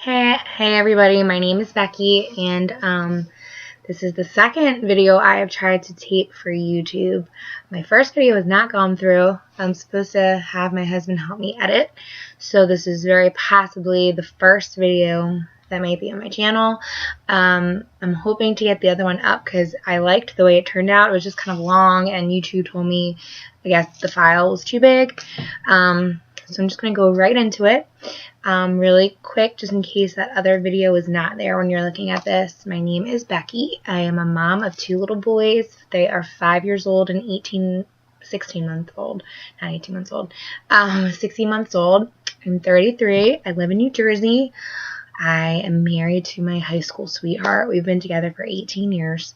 Hey everybody, my name is Becky, and this is the second video I have tried to tape for YouTube. My first video has not gone through. I'm supposed to have my husband help me edit, so this is very possibly the first video that might be on my channel. I'm hoping to get the other one up because I liked the way it turned out. It was just kind of long, and YouTube told me, I guess, the file was too big. So I'm just going to go right into it. Really quick, just in case that other video is not there when you're looking at this. My name is Becky. I am a mom of two little boys. They are 5 years old and 16 months old. Not 18 months old. 16 months old. I'm 33. I live in New Jersey. I am married to my high school sweetheart. We've been together for 18 years.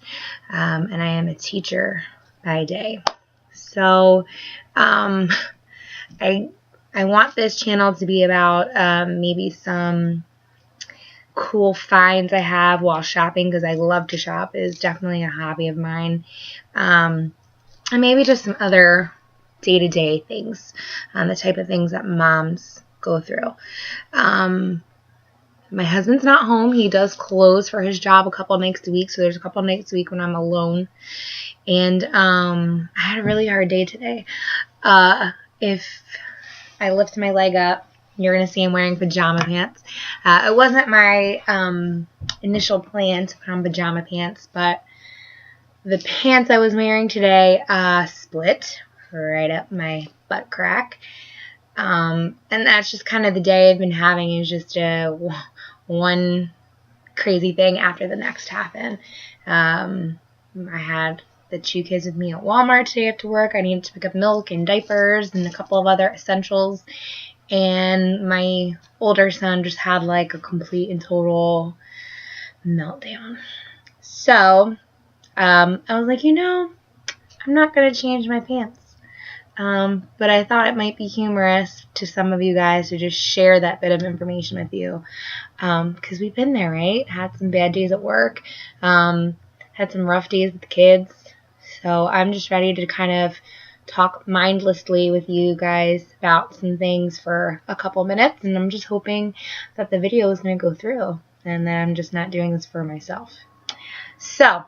And I am a teacher by day. So, I want this channel to be about maybe some cool finds I have while shopping, because I love to shop. It is definitely a hobby of mine. And maybe just some other day-to-day things, the type of things that moms go through. My husband's not home. He does close for his job a couple nights a week, so there's a couple nights a week when I'm alone. And I had a really hard day today. If I lift my leg up, you're going to see I'm wearing pajama pants. It wasn't my initial plan to put on pajama pants, but the pants I was wearing today split right up my butt crack. And that's just kind of the day I've been having, is just one crazy thing after the next happen. I had the two kids with me at Walmart today after work. I needed to pick up milk and diapers and a couple of other essentials. And my older son just had like a complete and total meltdown. So, I was like, I'm not going to change my pants. But I thought it might be humorous to some of you guys to just share that bit of information with you. Because we've been there, right? Had some bad days at work. Had some rough days with the kids. So I'm just ready to kind of talk mindlessly with you guys about some things for a couple minutes. And I'm just hoping that the video is going to go through, and that I'm just not doing this for myself. So,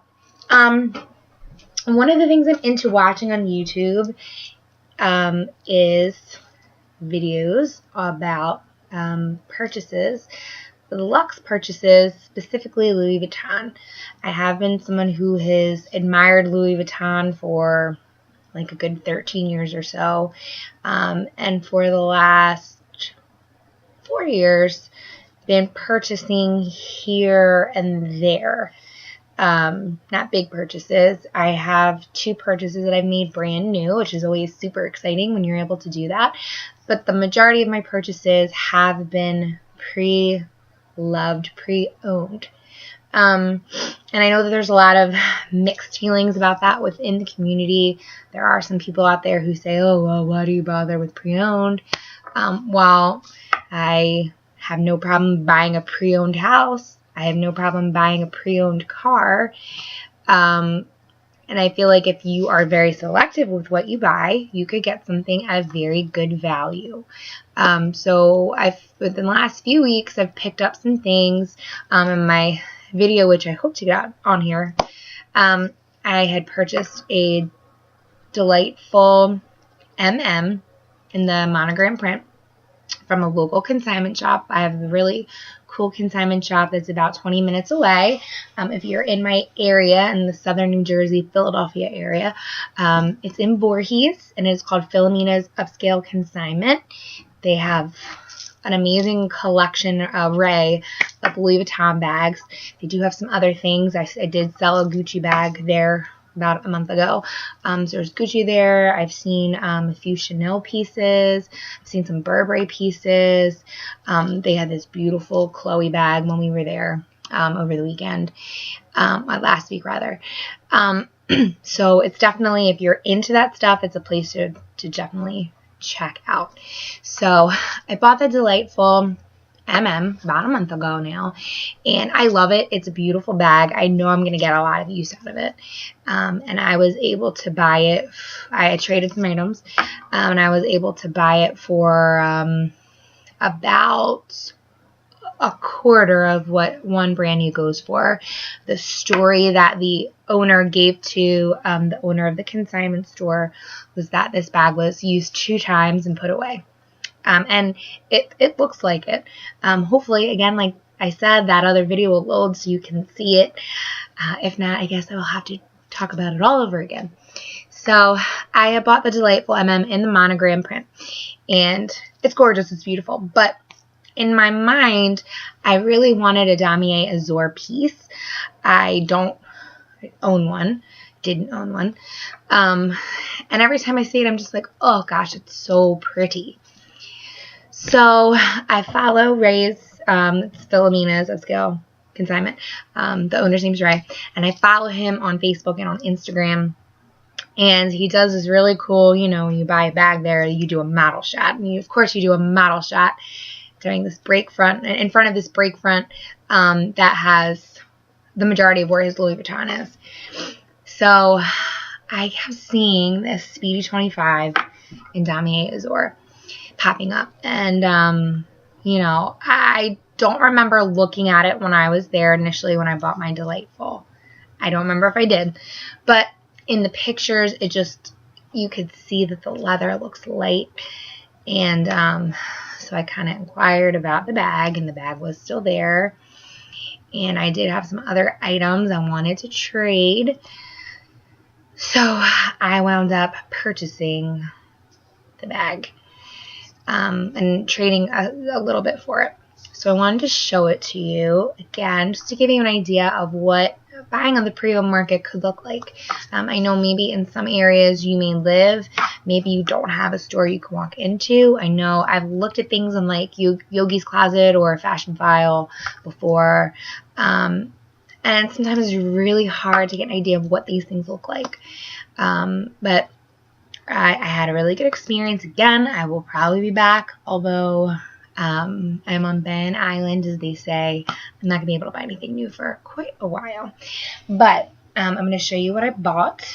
one of the things I'm into watching on YouTube is videos about purchases, luxe purchases, specifically Louis Vuitton. I have been someone who has admired Louis Vuitton for like a good 13 years or so, and for the last 4 years been purchasing here and there. Not big purchases. I have 2 purchases that I've made brand new, which is always super exciting when you're able to do that. But the majority of my purchases have been pre-loved, pre-owned. And I know that there's a lot of mixed feelings about that within the community. There are some people out there who say, oh, well, why do you bother with pre-owned? While I have no problem buying a pre-owned house, I have no problem buying a pre-owned car. And I feel like if you are very selective with what you buy, you could get something at a very good value. So within the last few weeks, I've picked up some things in my video, which I hope to get out on here. I had purchased a delightful MM in the monogram print from a local consignment shop. I have a really cool consignment shop that's about 20 minutes away. If you're in my area, in the southern New Jersey, Philadelphia area, it's in Voorhees, and it's called Philomena's Upscale Consignment. They have an amazing collection, array of Louis Vuitton bags. They do have some other things. I did sell a Gucci bag there about a month ago. So there's Gucci there. I've seen a few Chanel pieces. I've seen some Burberry pieces. They had this beautiful Chloe bag when we were there over the weekend. Last week, rather. So it's definitely, if you're into that stuff, it's a place to definitely check out. So I bought the delightful MM about a month ago now, and I love it. It's a beautiful bag. I know I'm going to get a lot of use out of it. And I was able to buy it. I traded some items, and I was able to buy it for about a quarter of what one brand new goes for. The story that the owner gave to the owner of the consignment store was that this bag was used 2 times and put away. And it looks like it. Hopefully, again, like I said, that other video will load so you can see it. If not, I guess I will have to talk about it all over again. So I bought the Delightful MM in the monogram print, and it's gorgeous, it's beautiful, but in my mind, I really wanted a Damier Azur piece. I don't own one, didn't own one, and every time I see it, I'm just like, oh gosh, it's so pretty. So I follow Ray's, it's Philomena's Upscale Consignment, the owner's name's Ray, and I follow him on Facebook and on Instagram. And he does this really cool, you know, when you buy a bag there, you do a model shot. And of course, you do a model shot during this break front, in front of this break front that has the majority of where his Louis Vuitton is. So I kept seeing this Speedy 25 in Damier Azur popping up. And, you know, I don't remember looking at it when I was there initially when I bought my Delightful. I don't remember if I did. But in the pictures, it just, you could see that the leather looks light. And so I kind of inquired about the bag, and the bag was still there. And I did have some other items I wanted to trade. So I wound up purchasing the bag and trading a little bit for it. So I wanted to show it to you again, just to give you an idea of what buying on the pre-owned market could look like. I know maybe in some areas you may live, maybe you don't have a store you can walk into. I know I've looked at things on like Yogi's Closet or Fashion File before, and sometimes it's really hard to get an idea of what these things look like. But I had a really good experience. Again, I will probably be back, although I'm on Ben Island, as they say. I'm not going to be able to buy anything new for quite a while. But I'm going to show you what I bought.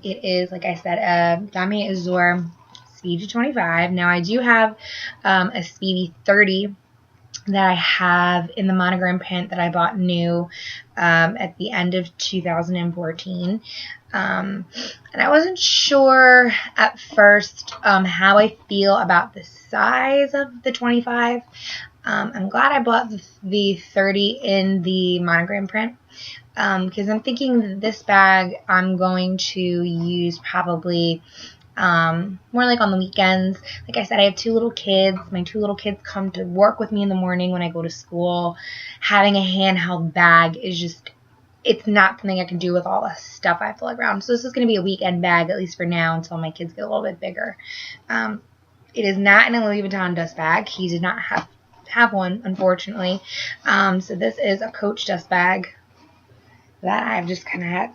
It is, like I said, a Damier Azur Speedy 25. Now, I do have a Speedy 30 that I have in the monogram print that I bought new at the end of 2014. And I wasn't sure at first how I feel about the size of the 25. I'm glad I bought the 30 in the monogram print because I'm thinking that this bag I'm going to use probably more like on the weekends. Like I said, I have 2 little kids. My 2 little kids come to work with me in the morning when I go to school. Having a handheld bag is just, it's not something I can do with all the stuff I have to lug around. So this is going to be a weekend bag, at least for now, until my kids get a little bit bigger. It is not in a Louis Vuitton dust bag. He did not have one, unfortunately. So this is a Coach dust bag that I've just kind of had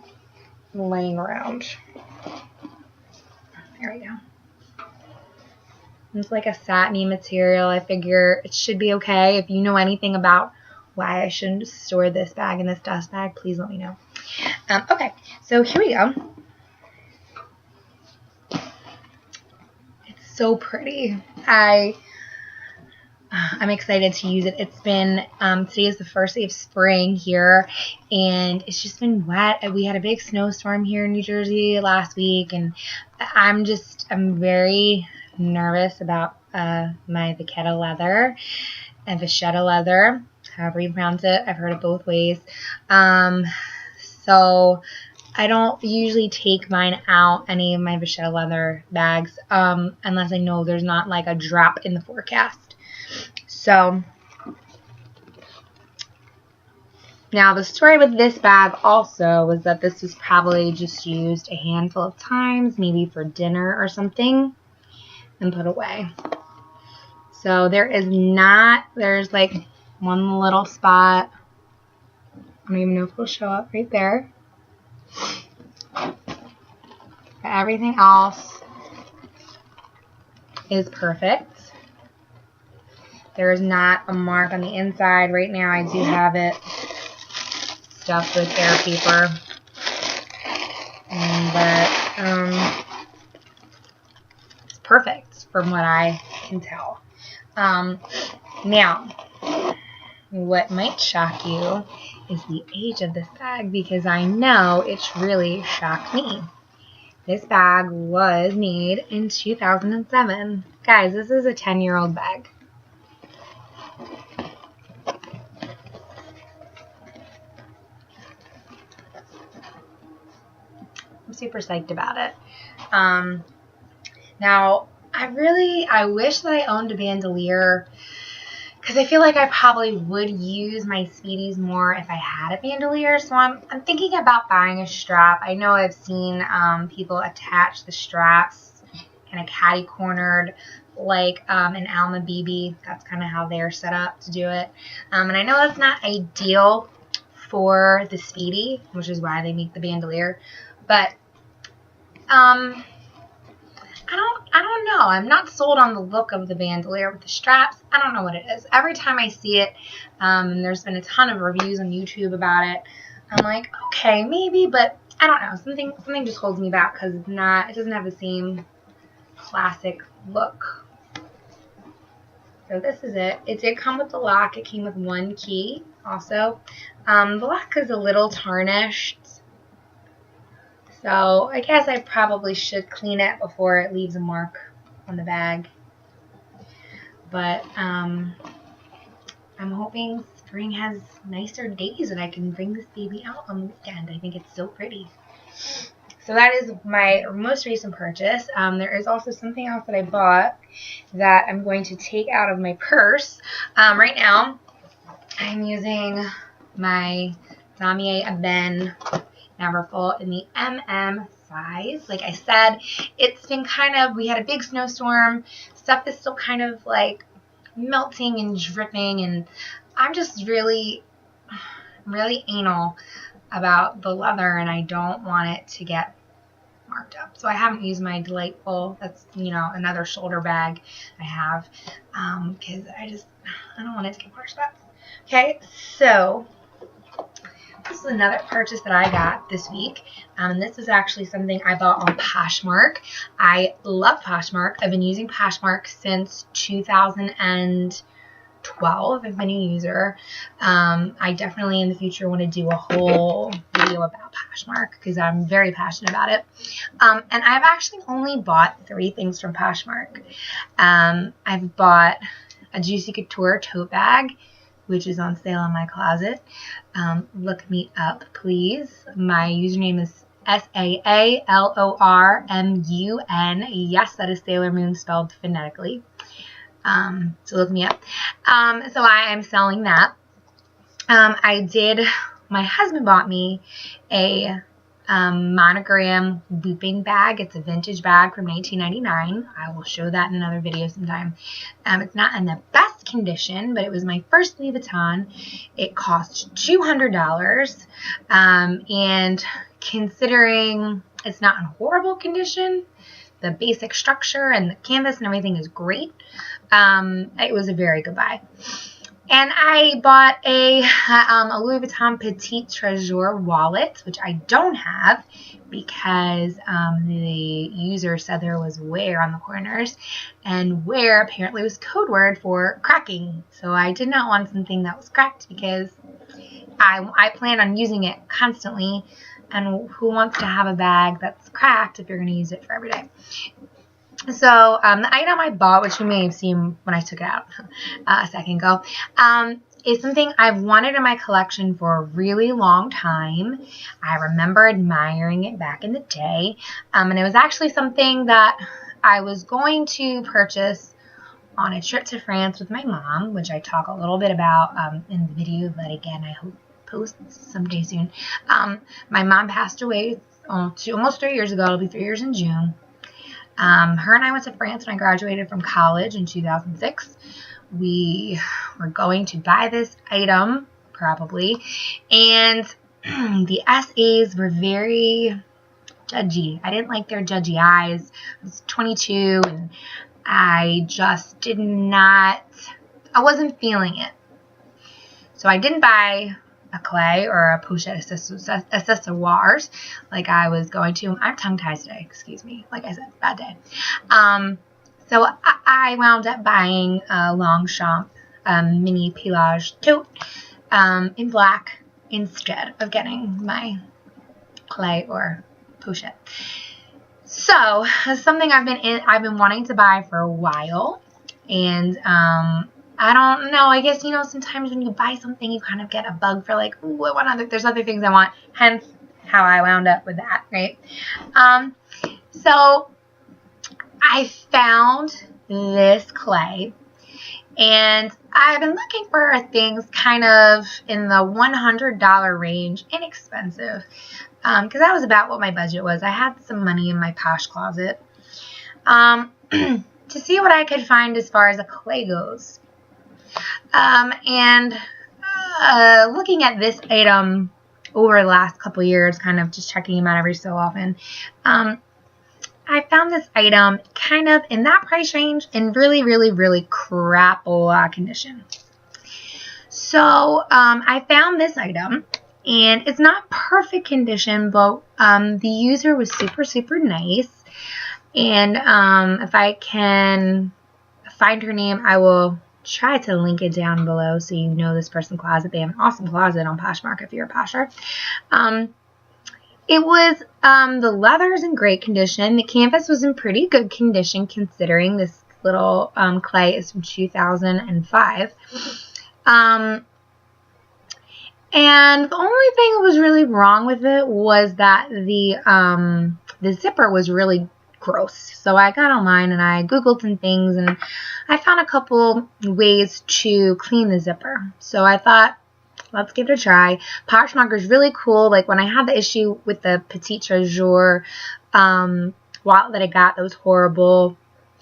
laying around. There we go. It's like a satiny material. I figure it should be okay. If you know anything about why I shouldn't store this bag in this dust bag, please let me know. Okay, so here we go. It's so pretty. I'm excited to use it. It's been, today is the first day of spring here, and it's just been wet. We had a big snowstorm here in New Jersey last week, and I'm very nervous about my Vachetta leather and Vachetta leather, however you pronounce it. I've heard it both ways. So I don't usually take mine out, any of my Vachetta leather bags, unless I know there's not like a drop in the forecast. So now the story with this bag also was that this was probably just used a handful of times, maybe for dinner or something, and put away. So there's like one little spot. I don't even know if it'll show up right there. But everything else is perfect. There's not a mark on the inside. Right now I do have it stuffed with air paper. But it's perfect from what I can tell. Now, what might shock you is the age of this bag, because I know it's really shocked me. This bag was made in 2007. Guys, this is a 10-year-old bag. I'm super psyched about it. Now, I wish that I owned a bandolier, because I feel like I probably would use my Speedies more if I had a bandolier. So I'm thinking about buying a strap. I know I've seen people attach the straps kind of catty-cornered, like an Alma BB. That's kind of how they're set up to do it. And I know that's not ideal for the Speedy, which is why they make the bandolier. But I don't know. I'm not sold on the look of the bandolier with the straps. I don't know what it is. Every time I see it, and there's been a ton of reviews on YouTube about it, I'm like, okay, maybe, but I don't know. Something just holds me back because it doesn't have the same classic look. So this is it. It did come with the lock. It came with one key also. The lock is a little tarnished. So I guess I probably should clean it before it leaves a mark on the bag. But I'm hoping spring has nicer days and I can bring this baby out on the weekend. I think it's so pretty. So that is my most recent purchase. There is also something else that I bought that I'm going to take out of my purse. Right now, I'm using my Damier Ebene Neverfull in the MM size. Like I said, it's been we had a big snowstorm. Stuff is still kind of like melting and dripping, and I'm just really anal about the leather, and I don't want it to get marked up. So I haven't used my Delightful. That's, another shoulder bag I have, because I don't want it to get marked up. Okay, so this is another purchase that I got this week. This is actually something I bought on Poshmark. I love Poshmark. I've been using Poshmark since 2012. I've been a user. I definitely in the future want to do a whole video about Poshmark because I'm very passionate about it. And I've actually only bought 3 things from Poshmark. I've bought a Juicy Couture tote bag, which is on sale in my closet. Look me up, please. My username is Saalormun. Yes, that is Saalormun spelled phonetically. So look me up. So I am selling that. My husband bought me a monogram looping bag. It's a vintage bag from 1999. I will show that in another video sometime. It's not in the best condition, but it was my first Louis Vuitton. It cost $200, and considering it's not in horrible condition, the basic structure and the canvas and everything is great. It was a very good buy. And I bought a Louis Vuitton Petite Treasure wallet, which I don't have because the user said there was wear on the corners, and wear apparently was code word for cracking. So I did not want something that was cracked because I plan on using it constantly, and who wants to have a bag that's cracked if you're going to use it for every day? So the item I bought, which you may have seen when I took it out a second ago, is something I've wanted in my collection for a really long time. I remember admiring it back in the day, and it was actually something that I was going to purchase on a trip to France with my mom, which I talk a little bit about in the video that, again, I hope post someday soon. My mom passed away almost 3 years ago. It'll be 3 years in June. Her and I went to France when I graduated from college in 2006. We were going to buy this item, probably, and the SAs were very judgy. I didn't like their judgy eyes. I was 22, and I just I wasn't feeling it. So I didn't buy a Cles or a Pochette accessoires like I was going to. I'm tongue-tied today, excuse me. Like I said, bad day. So I wound up buying a Longchamp mini pelage tote in black instead of getting my clay or pochette. So something I've been wanting to buy for a while, and I don't know, I guess, you know, sometimes when you buy something you kind of get a bug for like, ooh, there's other things I want, hence how I wound up with that, right? So I found this clay, and I've been looking for things kind of in the $100 range, inexpensive, because that was about what my budget was. I had some money in my Posh closet to see what I could find as far as a clay goes. And looking at this item over the last couple years, kind of just checking them out every so often, I found this item kind of in that price range in really, really, really crap condition. So I found this item, and it's not perfect condition, but the user was super, super nice. And if I can find her name, I will try to link it down below so you know this person's closet. They have an awesome closet on Poshmark if you're a Posher. It was, the leather is in great condition. The canvas was in pretty good condition considering this little clay is from 2005. And the only thing that was really wrong with it was that the zipper was really gross. So I got online and I Googled some things, and I found a couple ways to clean the zipper. So I thought, let's give it a try. Poshmark is really cool. Like when I had the issue with the Petite Treasure wallet that I got that was horrible,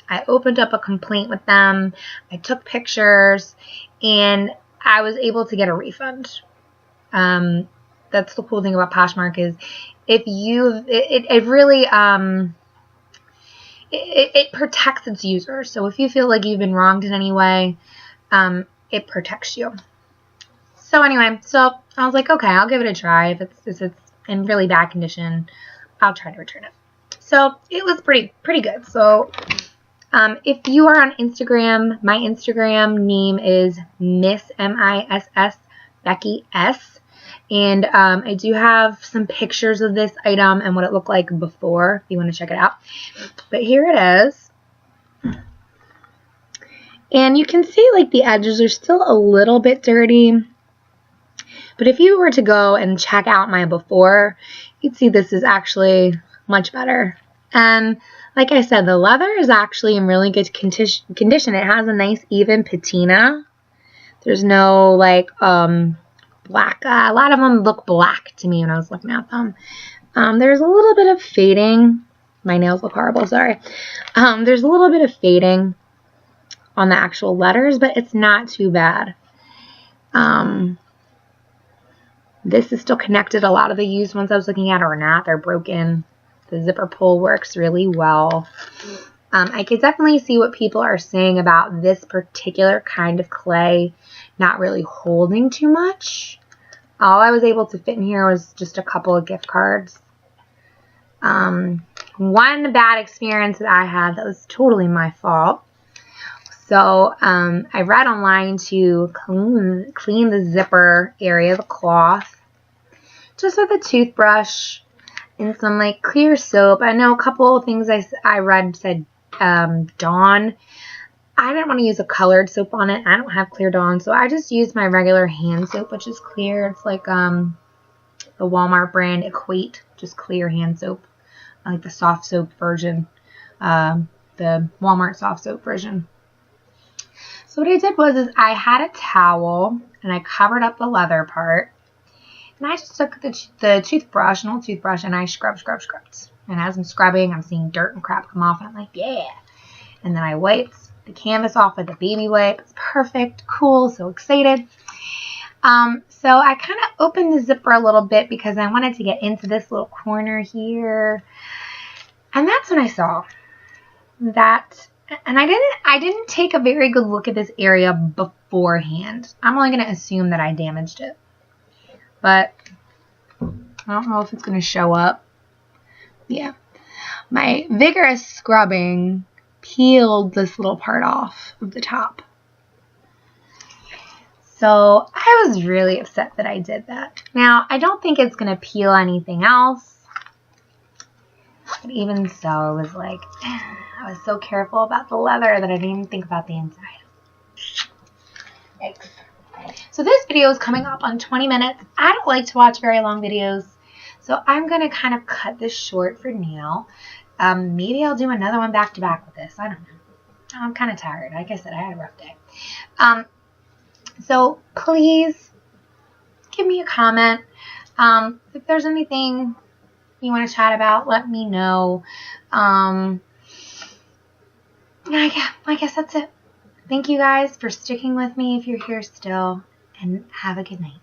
I opened up a complaint with them. I took pictures, and I was able to get a refund. That's the cool thing about Poshmark is if you, it really, it protects its users. So if you feel like you've been wronged in any way, it protects you. So anyway, so I was like, okay, I'll give it a try. If it's in really bad condition, I'll try to return it. So it was pretty good. So if you are on Instagram, my Instagram name is Miss MISS Becky S. And I do have some pictures of this item and what it looked like before, if you want to check it out. But here it is. And you can see like the edges are still a little bit dirty. But if you were to go and check out my before, you'd see this is actually much better. And like I said, the leather is actually in really good condition. It has a nice even patina. There's no like black. A lot of them look black to me when I was looking at them. There's a little bit of fading. My nails look horrible, sorry. There's a little bit of fading on the actual letters, but it's not too bad. This is still connected. A lot of the used ones I was looking at are not. They're broken. The zipper pull works really well. I could definitely see what people are saying about this particular kind of clay not really holding too much. All I was able to fit in here was just a couple of gift cards. One bad experience that I had that was totally my fault. So I read online to clean the zipper area of the cloth just with a toothbrush and some like clear soap. I know a couple of things I read said Dawn. I didn't want to use a colored soap on it. I don't have clear Dawn, so I just used my regular hand soap, which is clear. It's like the Walmart brand Equate, just clear hand soap. I like the soft soap version, the Walmart soft soap version. So what I did was I had a towel and I covered up the leather part, and I just took the toothbrush, an old toothbrush, and I scrubbed. And as I'm scrubbing, I'm seeing dirt and crap come off, and I'm like, yeah. And then I wiped the canvas off with a baby wipe. It's perfect, cool, so excited. So I kind of opened the zipper a little bit because I wanted to get into this little corner here. And that's when I saw that, and I didn't take a very good look at this area beforehand. I'm only going to assume that I damaged it. But I don't know if it's going to show up. Yeah. My vigorous scrubbing peeled this little part off of the top. So I was really upset that I did that. Now, I don't think it's going to peel anything else. But even so, I was like, I was so careful about the leather that I didn't even think about the inside. Yikes. So this video is coming up on 20 minutes. I don't like to watch very long videos, so I'm going to kind of cut this short for now. Maybe I'll do another one back to back with this. I don't know. I'm kind of tired. Like I said, I had a rough day. So please give me a comment. If there's anything you want to chat about, let me know. I guess that's it. Thank you guys for sticking with me if you're here still, and have a good night.